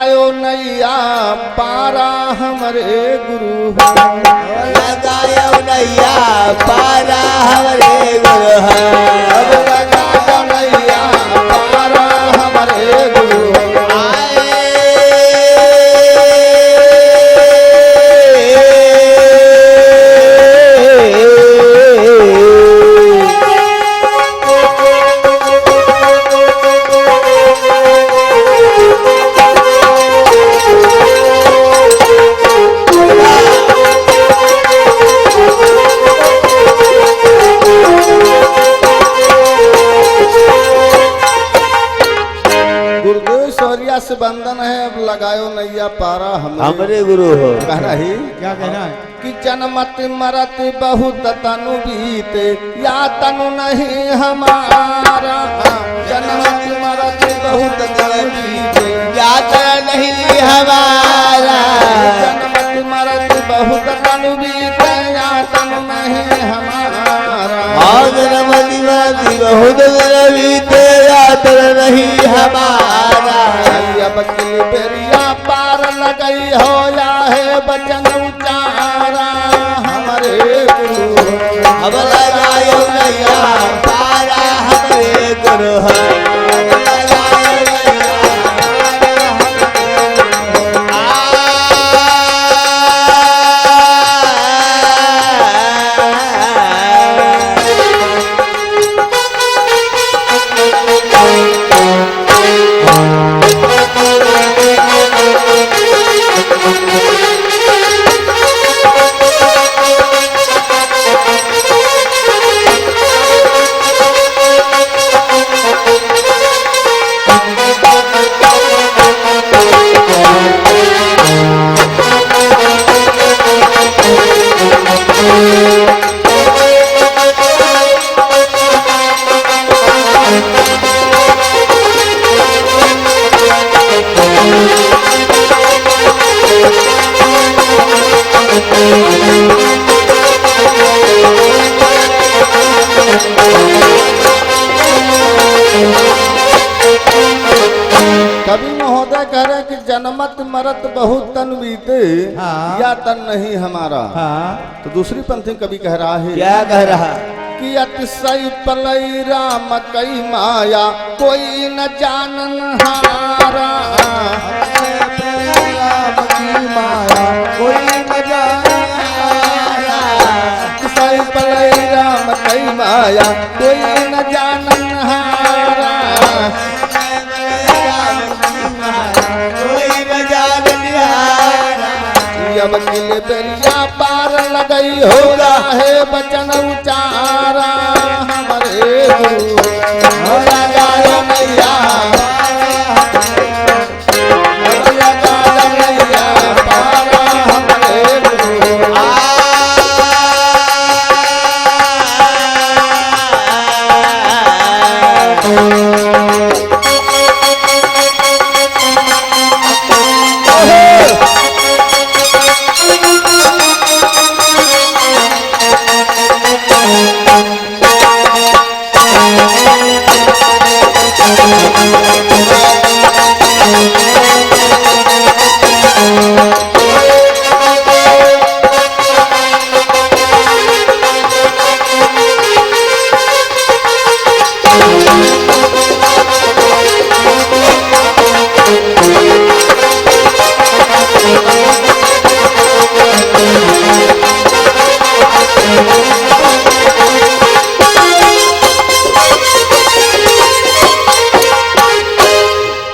लगायो नैया पारा हमरे गुरु है। लगायो नैया पारा हमरे गुरु है। अब लगायो नैया पारा हमरे गुरु से बंधन है। अब लगायो नैया पारा हमरे गुरु हो। कहना ही क्या कहना है कि जन्मत मरत बहुत तनु बीते या तनु नहीं हमारा। जन्मत मरत बहुत तनु बीते या तनु नहीं हमारा। जन्मत मरत बहुत तनु बीते या तनु नहीं हमारा। जन्मत मरत बहुत तनु बीते या तनु नहीं हमारा। अब किल बेरिया पार लगई हो या है बचन उचारा हमारे गुरु। अब लगायो नैया पारा हमरे गुरु है। कवि महोदय कह रहे कि जन्मत मरत बहुत तन बीते हाँ। या तन नहीं हमारा। हाँ। तो दूसरी पंक्ति कवि कह रहा है क्या कह रहा कि अतिशय पलई राम कई माया कोई न जानन हारा। राम की माया कोई न जानन हारा। अतिशय पलई राम कई माया कोई न जानन हारा। अब किल बेरिया पार लगई होगा है बचन उचारा हमारे गुरु। लगायो नैया लगायो नैया पारा हमारे गुरु।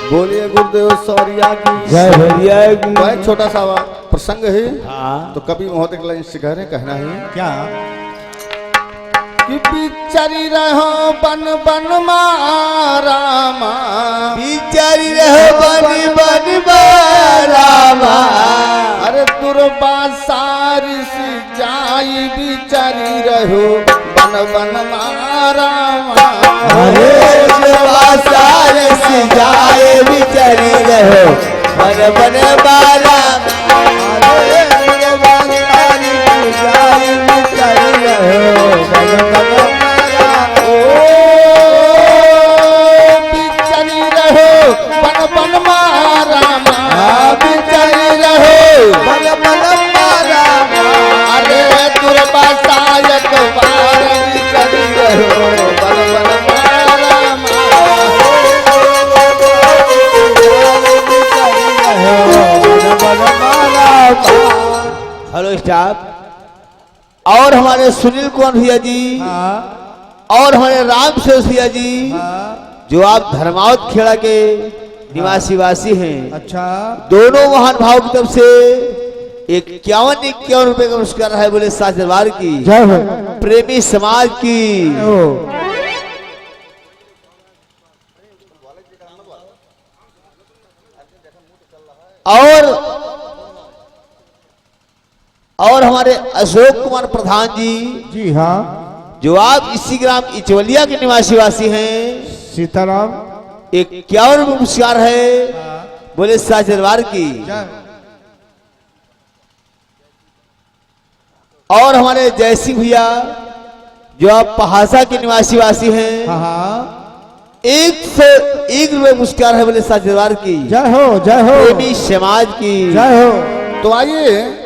बोलिए गुरुदेव सौरिया की जय भैया। बहुत छोटा सा प्रसंग है। हाँ। तो कभी महोदय के लाइन से कह रहे कहना है क्या कि बिचरी रहो बन बन मारा बिचारी रहो बन बन बारामा। अरे दुर्बा सारी सी जाई बिचरी रहो बन बन मारा। अरे सारे से जाए बिचारी रहो बन बन बारामा। हेलो स्टाफ और हमारे सुनील कुमार भैया जी हाँ और हमारे राम शेष भैया जी हाँ। जो आप धर्मावत खेड़ा के निवासी वासी हैं, अच्छा दोनों महान भाव की तरफ से 51 रुपए का पुरस्कार है। बोले साथ दरबार की जय हो। प्रेमी समाज की और हमारे अशोक कुमार प्रधान जी जी हाँ। जो आप इसी ग्राम इचवलिया के निवासी वासी हैं, सीताराम 51 रुपए पुरस्कार है। बोले साथ दरबार की और हमारे जयसिंह भैया जो आप पहासा के निवासी वासी हैं, हाँ हाँ। 101 रुपए पुरस्कार है। बोले साथ दरबार की जय हो जय हो। प्रेमी समाज की जय हो। तो आइए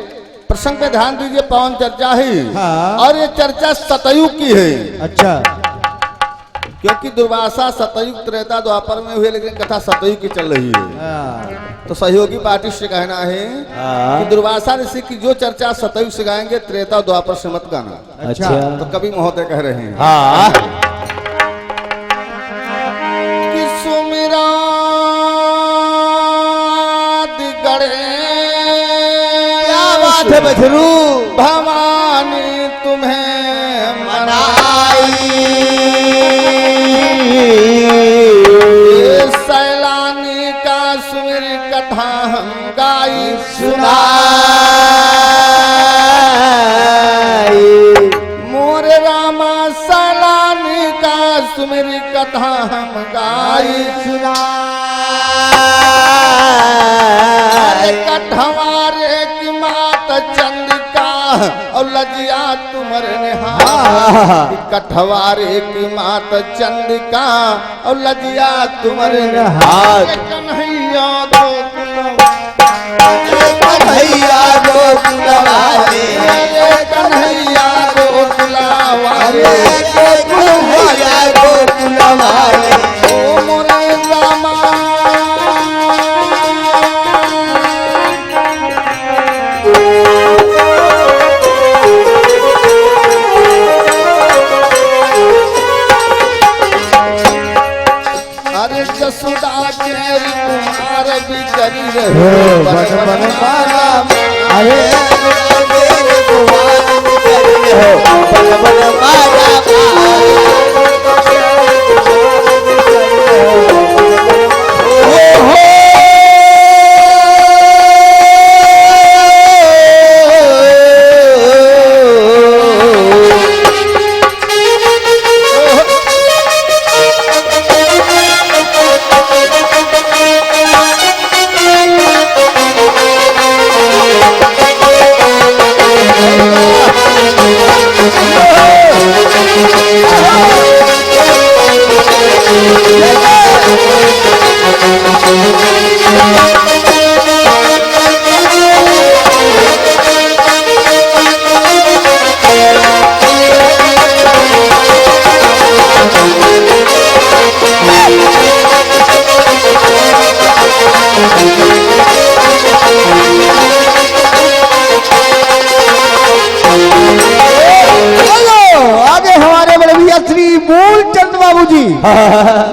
प्रसंग पे ध्यान दीजिए, पवन चर्चा है। हाँ। और ये चर्चा सतयुग की है, अच्छा क्योंकि दुर्वासा सतयुग त्रेता द्वापर में हुए, लेकिन कथा सतयुग की चल रही है। हाँ। तो सहयोगी पार्टी से कहना है हाँ। कि दुर्वासा ऋषि की जो चर्चा सतयुग से गाएंगे, त्रेता द्वापर से मत गाना। अच्छा तो कवि महोदय कह रहे हैं हाँ कि सुमिरा गणे क्या बात है बछरू भवानी तुम्हें मनाई, सैलानी का सुमिर कथा हम गाई मोर रामा, सैलानी का सुमिर कथा हम गाई कठवारे की मात चंदिका और लजिया तुमर निहार, कठवारे की मात चंदिका और लजिया तुमर निहार, कन्हैया भैया गोकुला वाले, कन्हैया गोकुला वाले, भैया गोकुला वाले। ओ मोरे रामा जसुदा के कुमार बिचरी रहे बन बन माला, अरे कुमार बिचरी हो बन बन माला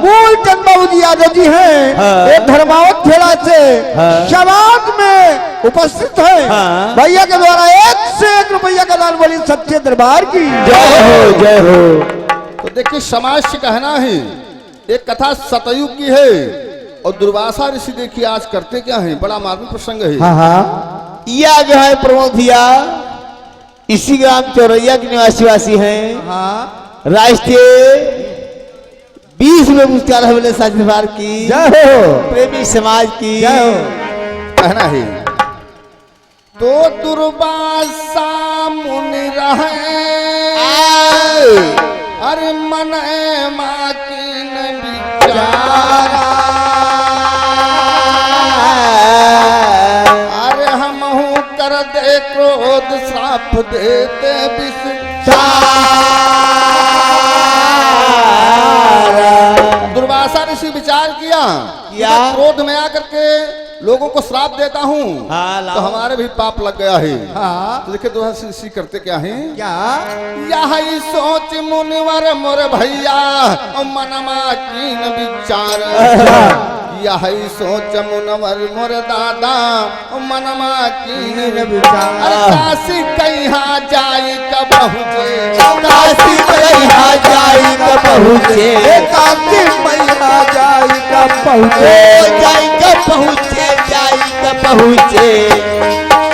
मूलचंद बाबू जी यादव जी हैं, एक धर्मावत खेड़ा से समाज में उपस्थित है। भैया के द्वारा 1 रुपया का दान बोली सच्चे दरबार की जय हो जय हो। तो देखिए समाज से कहना है, एक कथा सतयुग की है और दुर्वासा ऋषि देखिए आज करते क्या है, बड़ा मार्मिक प्रसंग है। हाँ यह जो है प्रमोद भैया इसी ग्राम चौरैया के निवासी वासी हैं। हाँ। राष्ट्रीय 20 रुपए पुरस्कार है। बोले साथ दरबार की जय हो। प्रेमी समाज की जय हो। कहना है तो दुर्वासा मुनि रहे, अरे मन माँ की न विचारा, अरे हम कर दे क्रोध श्राप देते दुर्वासा ऋषि विचार किया, क्रोध में आकर के लोगों को श्राप देता हूँ हाँ, लाओ। तो हमारे भी पाप लग गया है। हाँ तो देखिए दोहा सी करते क्या है, क्या यही सोच मुनिवर मोर भैया और मनमा कीन विचार, यही सोच मुनवर मोर दादा और मनमा कीन विचार। अरे काशी कहाँ जाई कब पहुँचे, काशी कहाँ जाई कब पहुँचे, काशी मैया जाई कब ओ पहुँचे, जाई कब पहुँचे, जाई कब पहुँचे।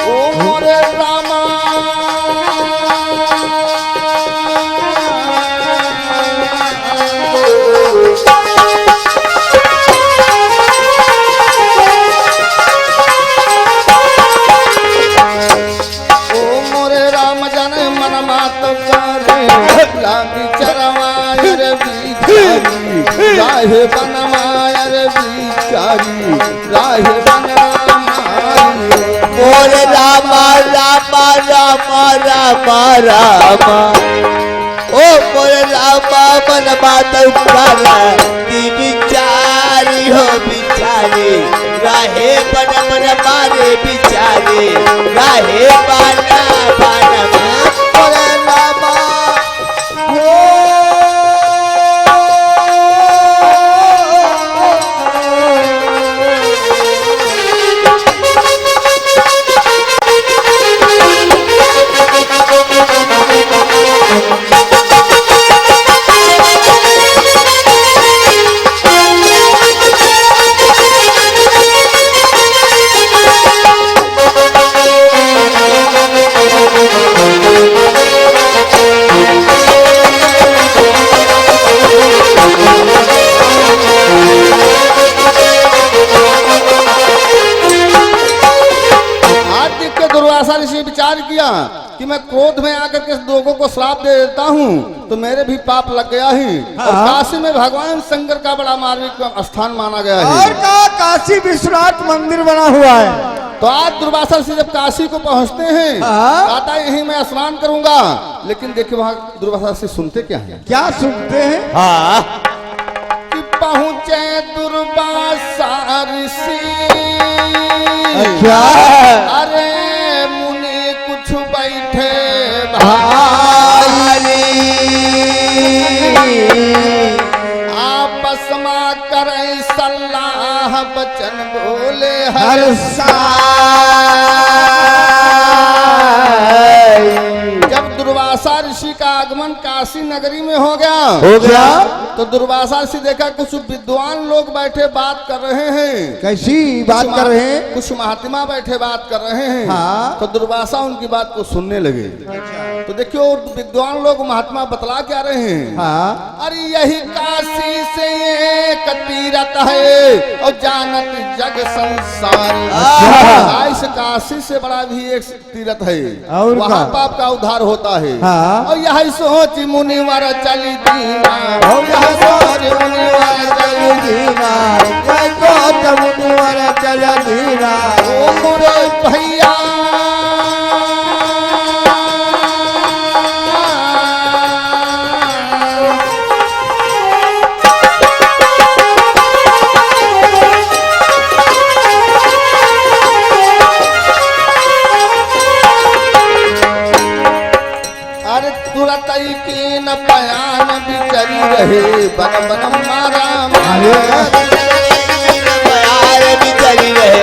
ओ मोर रामा ओ मोरे राम जन मन मात करे लागी चरवाय रे बिचारी राहे बनमाय रे बिचारी राहे बनमाय मोर रामा रामा रामा रामा रामा, ओ मोर रामा मन मात उतारा की बिचारी हो बिचारी, राहे बन मन मारे बिचारी, राहे बाना बाना मोर रामा दुर्वासा ऋषि विचार किया कि मैं क्रोध में आकर के लोगों को श्राप दे देता हूँ तो मेरे भी पाप लग गया ही। और काशी में भगवान शंकर का बड़ा मार्मिक स्थान माना गया है और का काशी विश्वनाथ मंदिर बना हुआ है। तो आज दुर्वासा ऋषि जब काशी को पहुँचते हैं कहता है यही मैं स्नान करूंगा, लेकिन देखिए वहाँ दुर्वासा ऋषि सुनते क्या है, क्या सुनते हैं? हाँ कि पहुँचे दुर्वासा ऋषि क्या अरे मुनि कुछ बैठे भाई आपस में करे सलाह बचन बोले हर हर साल जब दुर्वासा ऋषि का आगमन काशी नगरी में हो गया तो दुर्वासा ऋषि देखा कुछ विद्वान लोग बैठे बात कर रहे हैं। कैसी बात कर रहे हैं? कुछ महात्मा बैठे बात कर रहे हैं। हाँ। तो दुर्वासा उनकी बात को सुनने लगे। तो देखियो विद्वान लोग महात्मा बतला क्या रहे हैं, हाँ अरे यही काशी से एक तीरथ है और जानत जग संसार, इस काशी से बड़ा भी एक तीरथ है और वहाँ का? पाप का उद्धार होता है। हाँ। और यही सोच मुनिवर चली दीना, और यही सोच मुनिवर चली दीना, चल धीरा ओ मोरे भैया अरे तुरंत की न पयान बिचरी रहे बन बन मारा प्यार भी चली रहे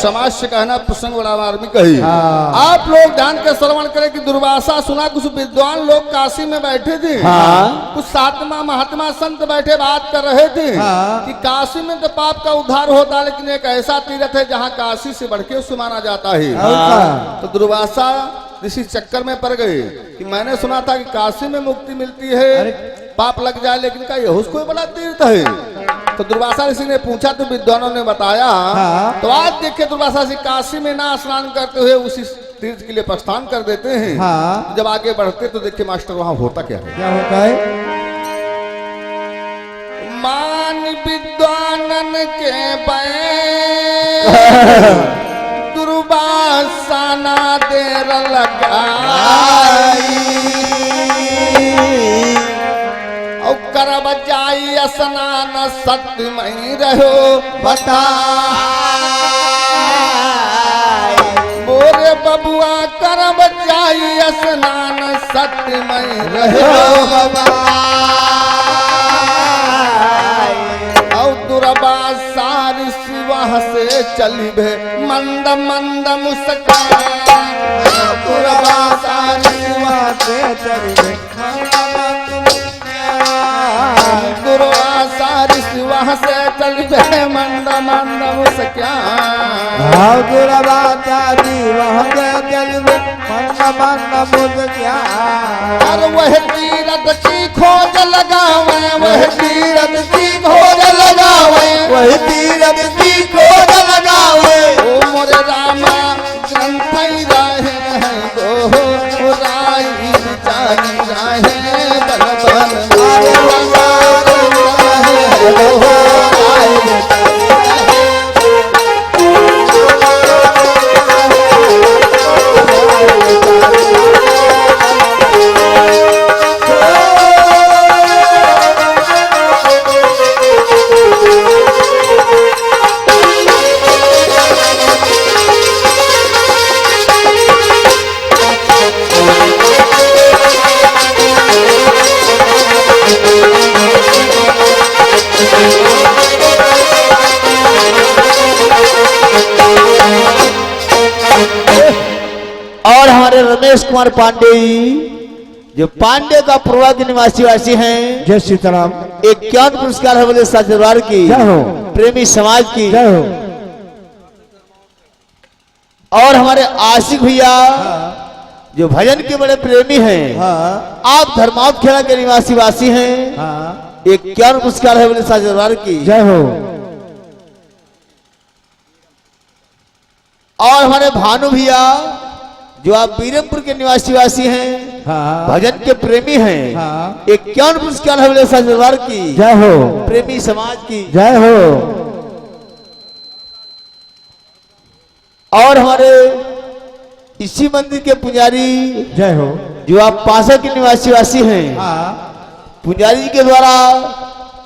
समाज से कहना प्रसंग बड़ा मार्मिक है। हाँ। आप लोग ध्यान के श्रवण करें कि दुर्वासा सुना कुछ विद्वान लोग काशी में बैठे थे। हाँ। कुछ सातवा महात्मा संत बैठे बात कर रहे थे हाँ। कि काशी में तो पाप का उद्धार होता है, लेकिन एक ऐसा तीर्थ है जहाँ काशी से बढ़ के उसे माना जाता है। हाँ। तो दुर्वासा इसी चक्कर में पड़ गए कि मैंने सुना था कि काशी में मुक्ति मिलती है, पाप लग जाए, लेकिन क्या यह कोई बड़ा तीर्थ है? तो दुर्वासा ऋषि ने पूछा तो विद्वानों ने बताया। हाँ। तो आज देखिए दुर्वासा ऋषि काशी में ना स्नान करते हुए उसी तीर्थ के लिए प्रस्थान कर देते हैं। हाँ। जब आगे बढ़ते तो देखिए मास्टर वहां होता क्या है। क्या होता है? मान विद्वानन के बैन दुर्वासा ना देर लगाई और करब जाई स्नान सत्य मई रहो बता मोरे बबुआ करब जाई स्नान सत्य मई रहो दुर्वासा ऋषि वहाँ से चलिबे मंद मंद मुस्कान। दुर्वासा ऋषि वहाँ से चलिबे दुर्वासा ऋषि वहाँ से चलिबे मंद मंद मुस्कान। दुर्वासा ऋषि वहाँ से चलिबे मंद मंद मुस्कान। और वह तीरथ की खोज लगावे, वह तीरथ की खोज लगावे, वही तीरथ की खोज लगावे। ओ मोरे रामा ग्रंथ रहे हैं गो राई जानी रहे बल बल और हमारे रमेश कुमार पांडे जो पांडे का पूर्वा के निवासी हैं, जय सीताराम। एक क्या पुरस्कार है बोले साजरवार की जय हो। प्रेमी समाज की। जय हो। और हमारे आशिक भैया जो भजन के बड़े प्रेमी हैं, हाँ। आप धर्मावत खेड़ा के निवासी हैं। हाँ। एक क्या पुरस्कार है बोले साजरवार की। जय हो। और हमारे भानु भैया जो आप बीरमपुर के निवासी हैं, हाँ। भजन के प्रेमी हैं। हाँ। एक क्या पुरस्कार है बोले साजरवार की। जय हो। प्रेमी समाज की। जय हो। और हमारे इसी मंदिर के पुजारी जय हो। जो आप पासा के निवासी हैं, हाँ। पुजारी जी के द्वारा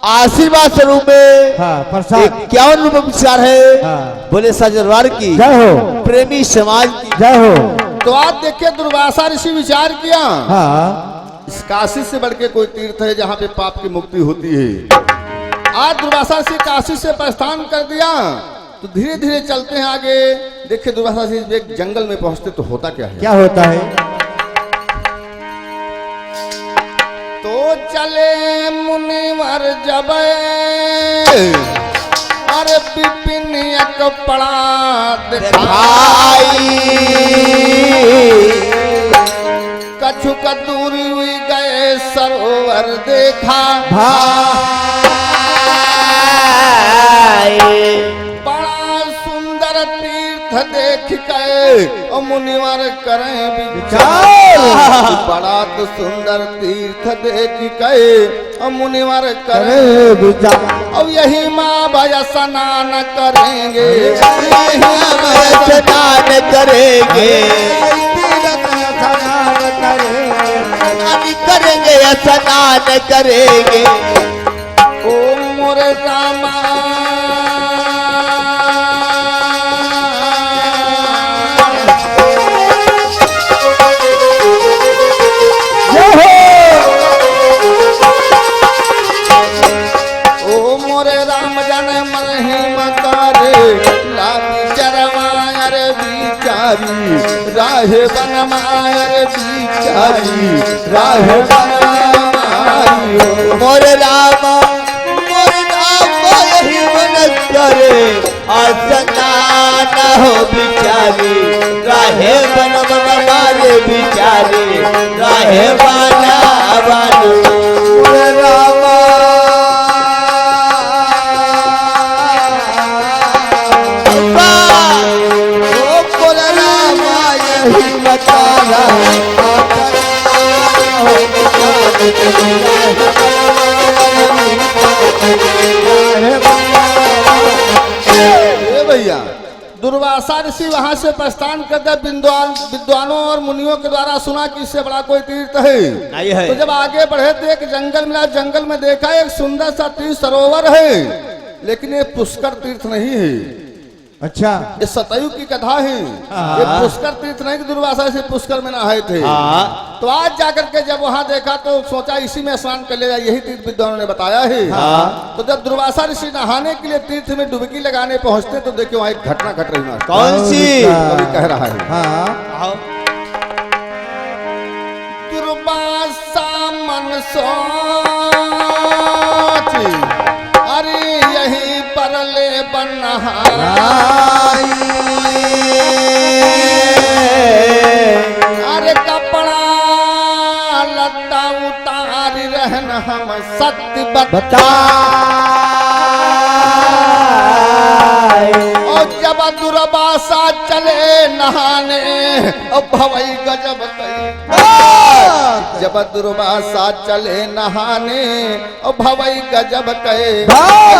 आशीर्वाद स्वरूप में हाँ, प्रसाद। 51 रुपए पुरस्कार है। हाँ। बोले साजरवार की। जय हो। प्रेमी समाज की। जय हो। तो आज देखिए दुर्वासा ऋषि विचार किया। हाँ। इस काशी से बढ़ के कोई तीर्थ है जहाँ पे पाप की मुक्ति होती है। आज दुर्वासा ऋषि काशी से प्रस्थान कर दिया तो धीरे धीरे चलते हैं आगे। देखिए दुर्वासा ऋषि एक जंगल में पहुंचते तो होता क्या है। क्या होता है? तो चले मुनिवर जब अरे विपिन एक पड़ा दिखाई कछु का दूरी हुई गए सरोवर देखा बड़ा सुंदर तीर्थ देख गए और मुनिवर करें विचार। बड़ा तो सुंदर तीर्थ देख गए और मुनिवर करें विचार। और यही माँ भय स्नान करेंगे, स्नान करेंगे, करेंगे स्नान करेंगे। ओ मोरे रामा ओ मोरे राम जन महिमा करे लागी चरवा राहे बनमाए बिचारी राहे बनमाई हो। मोरे राम यही मन करे आसना न हो बिचारी राहे बन बन मारे बिचारी राहे बना बानू रामा ओ बोल रामा यही बतारा ए भैया दुर्वासा ऋषि वहां से प्रस्थान करते विद्वानों और मुनियों के द्वारा सुना कि इससे बड़ा कोई तीर्थ है नहीं है। तो जब आगे बढ़े तो एक जंगल मिला, जंगल में देखा एक सुंदर सा तीर्थ सरोवर है, लेकिन ये पुष्कर तीर्थ नहीं है, अच्छा ये सतयु की कथा है। ये पुष्कर तीर्थ नहीं कि दुर्वासा ऋषि पुष्कर में नहाए थे। तो आज जाकर के जब वहां देखा तो सोचा इसी में स्नान कर लिया, यही तीर्थ विद्वानों ने बताया है। तो जब दुर्वासा ऋषि नहाने के लिए तीर्थ में डुबकी लगाने पहुंचते तो देखिए वहां एक घटना घट रही है। कौन सी? कवि कह रहा है हाँ दुर्वासा मन सोच अरे यही पर ले बनहारा अरे कपड़ा लत्ता उतार रहन हम सत्य बता और जब दुर्वासा चले नहाने और भवई गजब कई जब दुर्वासा चले नहाने और भवई गजब कहे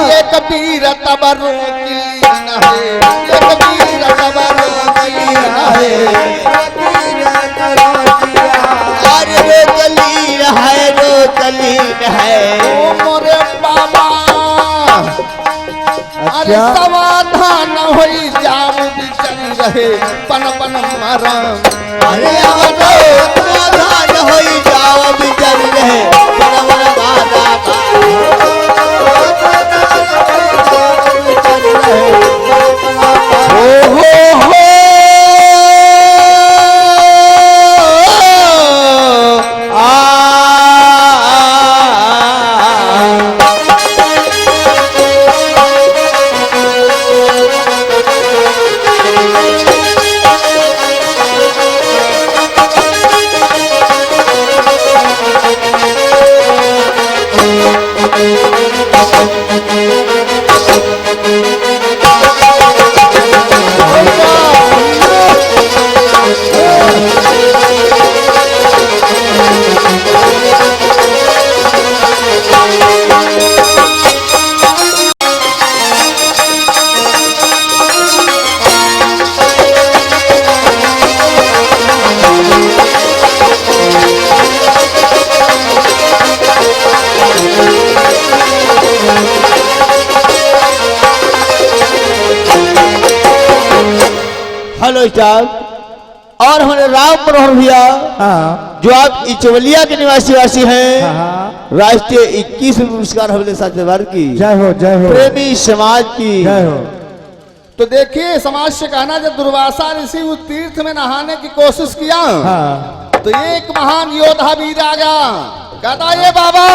ये कबीर तबरो की नहे ये कबीर तबरो की नहे अरे दलील है रो दलील है ओ मोरे बाबा अरे समाधान होई जाम बिचरी रहे पन पन मारा अरे समाधान होई जाओ बिचर रहे बन बन मारा हो हेलो स्टाफ और हमारे राम मनोहर भैया जो आप इचवलिया के निवासी वासी हैं राष्ट्रीय 21 पुरस्कार हमने साथ व्यवहार की जय हो प्रेमी समाज की जय हो। तो देखिए समाज से कहना जब दुर्वासा ऋषि उस तीर्थ में नहाने की कोशिश किया तो एक महान योद्धा वीर आ गया, कहता ये बाबा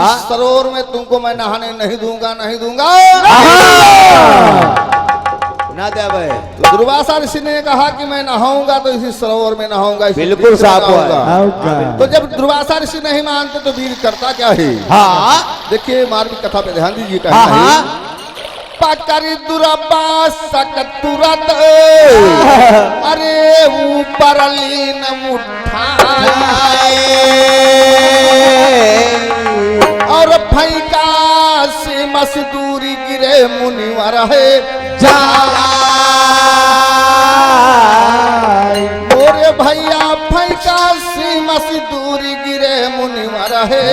इस सरोवर में तुमको मैं नहाने नहीं दूंगा नहीं दूंगा ना दे भाई। तो दुर्वासा ऋषि ने कहा कि मैं नहाऊंगा तो इसी सरोवर में नहाऊंगा, इसी बिल्कुल तीर्थ में साफ हुआ। नहाऊंगा। तो जब दुर्वासा ऋषि नहीं मानते तो वीर करता क्या है? देखिए मार्मिक कथा पे ध्यान दीजिए। पकड़ दुर्वासा तुरंत अरे ऊपर लीन उठाए और फैका से मजदूरी गिरे मुनिवर है मोरे भैया फैका से मजदूरी गिरे मुनिवर है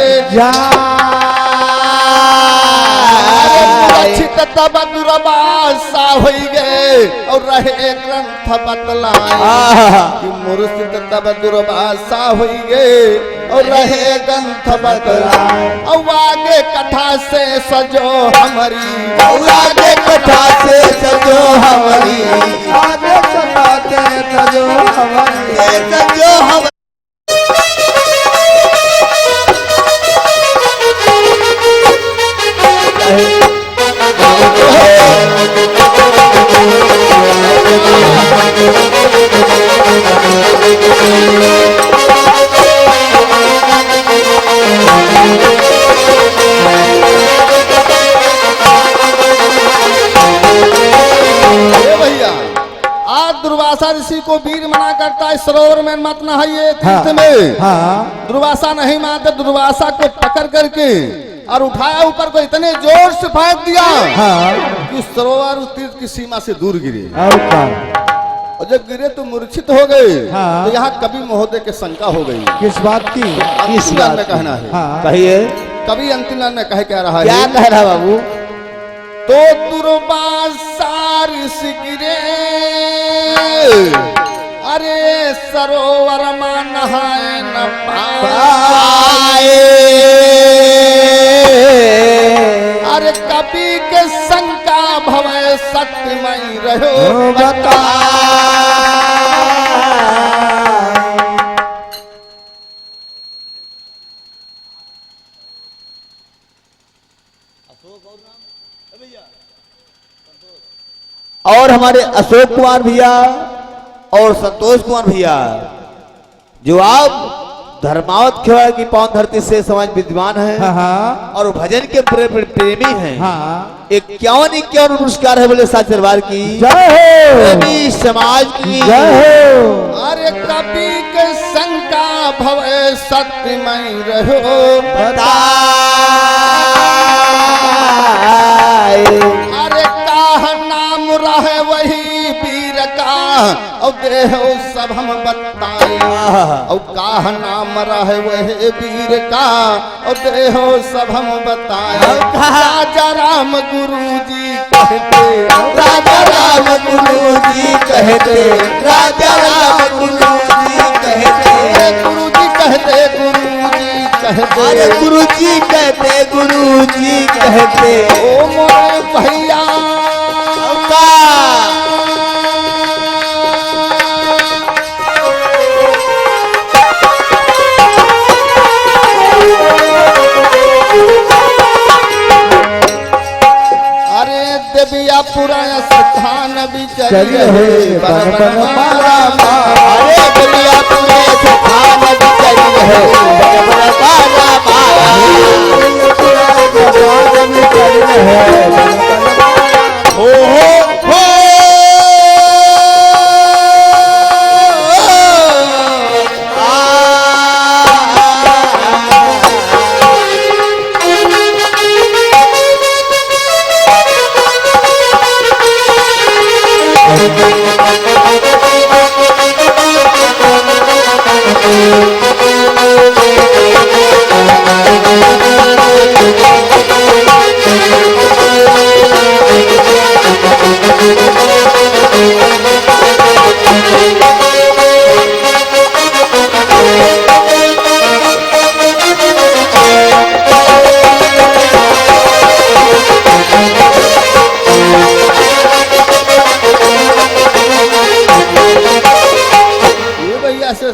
तब दुर्वासा हो गए और रहे ग्रंथ बतलाए कि मुर्शिद तब दुर्वासा हो गए और रहे ग्रंथ बतलाए और आगे कथा से सजो हमारी आगे कथा से सजो हमारी बातें तजो हमारे जो हम ए भैया, आज दुर्वासा ऋषि को वीर मना करता है सरोवर में मत नहाइए तीर्थ में। हाँ दुर्वासा नहीं मानते, दुर्वासा को पकड़ करके और उठाया ऊपर को इतने जोर से फेंक दिया हाँ कि उस सरोवर उस तीर्थ की सीमा से दूर गिरे। और क्या और जब गिरे तो मूर्छित हो गए। हाँ। तो यहाँ कवि महोदय के शंका हो गई। किस बात की अंतिम लाइन में कहना है। हाँ कहिए कवि अंतिम लाइन में कह रहा क्या है, कह रहा बाबू? तो दुर्वासा ऋषि गिरे, अरे सरोवर में नहाए न पाए। अरे कवि के शंका भवे सत्यमय रहो बता। और हमारे अशोक कुमार भैया और संतोष कुमार भैया, जो आप धर्मावत खेड़ा की पावन धरती से समाज विद्वान है हाँ और भजन के प्रेमी हैं। हाँ 51 पुरस्कार है बोले सात दरबार की जय हो प्रेमी समाज की जय हो अरे कवि के शंका भवे सत्यमय रहो अरे काह नाम रहे वही वीर का और देहो सब हम बताए। और काह नाम रहे वही वीर का और देहो सब हम बताए। राजा राम गुरु जी कहते, राजा राम गुरु जी कहते, राजा राम गुरु जी कहते, गुरु जी कहते, गुरु जी कहते, अरे गुरु जी कहते, गुरु जी कहते। ओ मोरे भैया अरे देविया पुराण स्थान भी चलिए बन बन मारा अरे दुनिया पूरे स्थान बिचरी है बड़ बड़ काला मारा। हो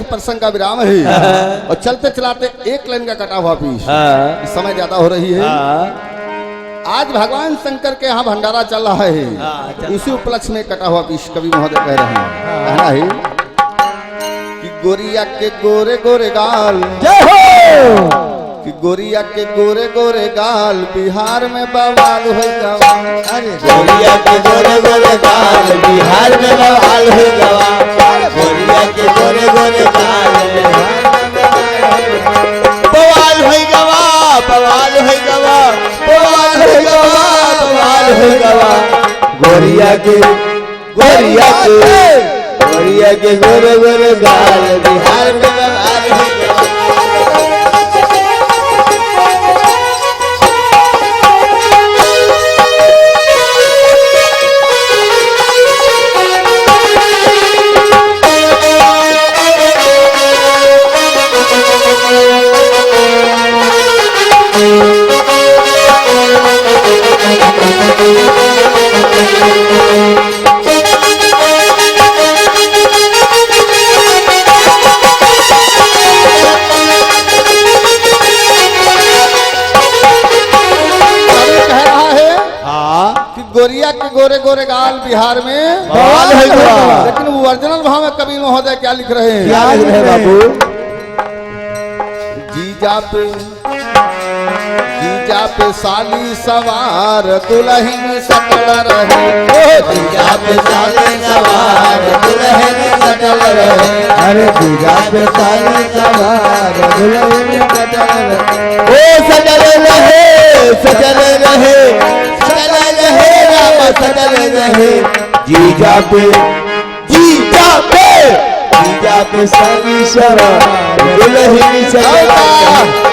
प्रसंग का विराम है और चलते चलाते एक लाइन का कटा हुआ पीस। समय ज्यादा हो रही है। आज भगवान शंकर के यहाँ भंडारा चल रहा है। इसी उपलक्ष्य में कटा हुआ पीस कवि महोदय कह रहे हैं। कहना है कि गोरिया के गोरे गोरे गाल, जय हो कि गोरिया के गोरे गोरे गाल बिहार में बवाल हो गवा। अरे गोरिया के गोरे गोरे गाल बिहार में बवाल हो गवा। गोरिया के गोरे गोरे गाल बवाल हो गवा, बवाल हो गवा, बवाल हो गवा, बवाल हो गवा। गोरिया के गोरिया के गोरे गोरे गाल बिहार में बवाल हो गवा। गोरिया के गोरे गोरे गाल बिहार में बवाल है गवा। लेकिन वो ओरिजिनल भाव में कवि महोदय क्या लिख रहे हैं? क्या लिख रहे बाबू? जीजा पे साली सवार दुल्हन सकल रहे। जीजा पे साली सवार दुल्हन सकल रहे। अरे जीजा पे साली सवार दुल्हन सकल रहे। ओ सकल रहे, सकल रहे, सकल रहे, राम सकल रहे। जीजा पे, जीजा पे, जीजा पे साली सवार दुल्हन सकल रहे।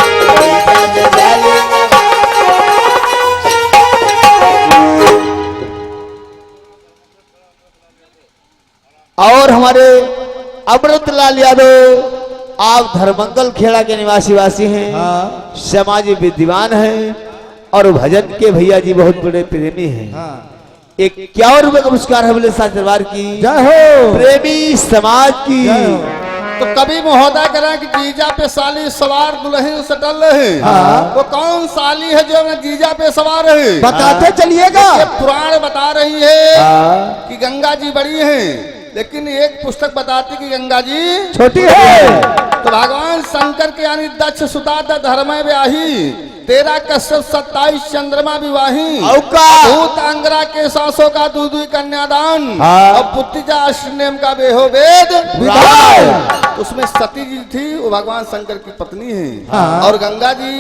और हमारे अमृतलाल यादव आप धर्मंगल खेड़ा के निवासी वासी हैं। हाँ। समाजी विद्वान हैं और भजन के भैया जी बहुत बड़े प्रेमी हैं। हाँ। एक 51 रुपए का पुरस्कार है बोले साथ दरबार की जय हो। प्रेमी समाज की। जय हो। तो कवि महोदय कह रहे हैं कि जीजा पे साली सवार दुल्हन सटल रहे। हाँ। वो कौन साली है जो अपने जीजा पे सवार है? बताते चलिएगा। ये पुराण बता रही है हाँ। कि गंगा जी बड़ी हैं, लेकिन एक पुस्तक बताती कि गंगा जी छोटी है। तो भगवान शंकर के यानी दक्ष सुता धर्मय व्याही, 13 कश्यप 27 चंद्रमा विवाही, औका। भूत अंगरा के सासों का दूध कन्यादान, हाँ। और पुत्तिजा अष्टनेम का बेहो वेद विधान। उसमें सती जी थी, वो भगवान शंकर की पत्नी है। हाँ। और गंगा जी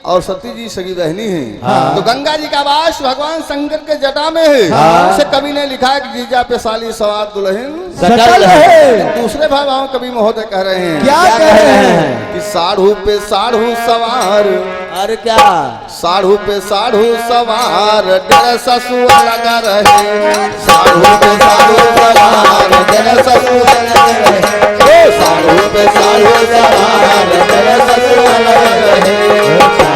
और सती जी सगी बहनी है। हाँ। तो गंगा जी का वास भगवान शंकर के जटा में है। हाँ। उसे कवि ने लिखा है कि जीजा पे साली सवार दुल्हन सकल है। दूसरे भाव कवि महोदय कह रहे हैं क्या कह रहे हैं? कि साढ़ू पे साढ़ू सवार, अरे क्या साढ़ू पे साढ़ू सवार डर ससुर लगा रहे। साढ़ू पे साढ़ू सवार डर ससुर लगा रहे। साढ़ू पे साढ़ू सवार डर ससुर लगा रहे।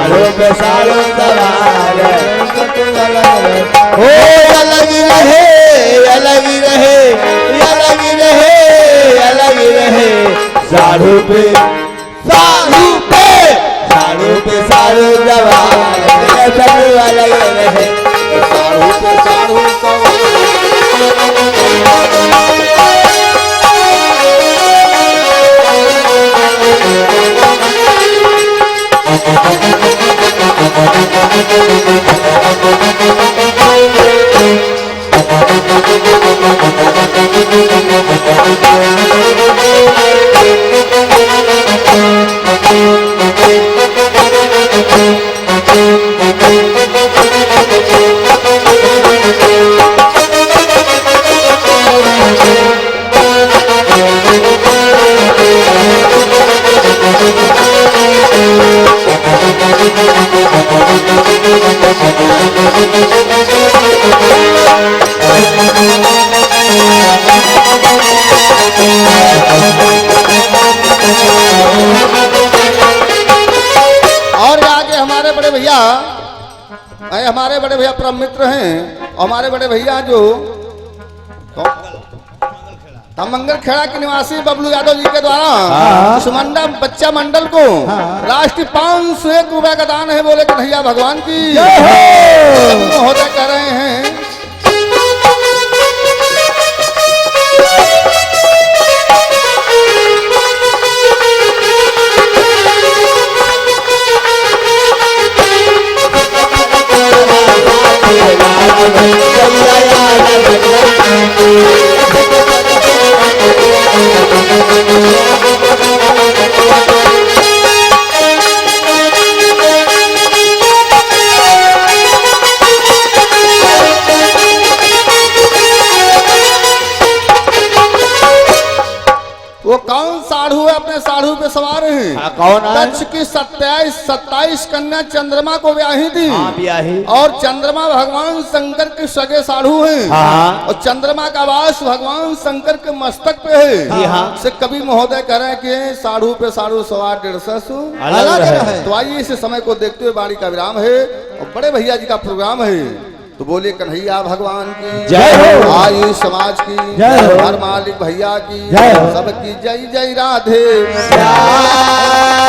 सालों पे सालों सवार हो अलग रहे, अलग रहे, अलग रहे, अलग रहे। साढ़ू पे साढ़ू पे साढ़ू पे साढ़ू सवार सब अलग रहे। साढ़ू पे साढ़ू सवार हमारे बड़े भैया परम मित्र हैं। हमारे बड़े भैया जो मंगल खेड़ा के निवासी बबलू यादव जी के द्वारा सुमंडा बच्चा मंडल को राष्ट्रीय 501 रुपए का दान है। बोले कन्हैया भगवान की महोदय कह रहे हैं वो कौन साढ़ू है अपने साढ़ू पे सवार है। कौन है? दक्ष की 27 कन्या चंद्रमा को ब्याही थी। ब्याही। और चंद्रमा भगवान शंकर के सगे साढ़ू हैं। और चंद्रमा का वास भगवान शंकर के मस्तक पे है। से कवि महोदय कह रहे हैं कि साढ़ू पे साढ़ू सवार 150 अलग है। तो आइए इस समय को देखते हुए बाड़ी का विराम है और बड़े भैया जी का प्रोग्राम है। तो बोले कन्हैया भगवान की जय हो। आयु समाज की जय हो। हर मालिक भैया की जय हो। सबकी जय जय राधे श्याम।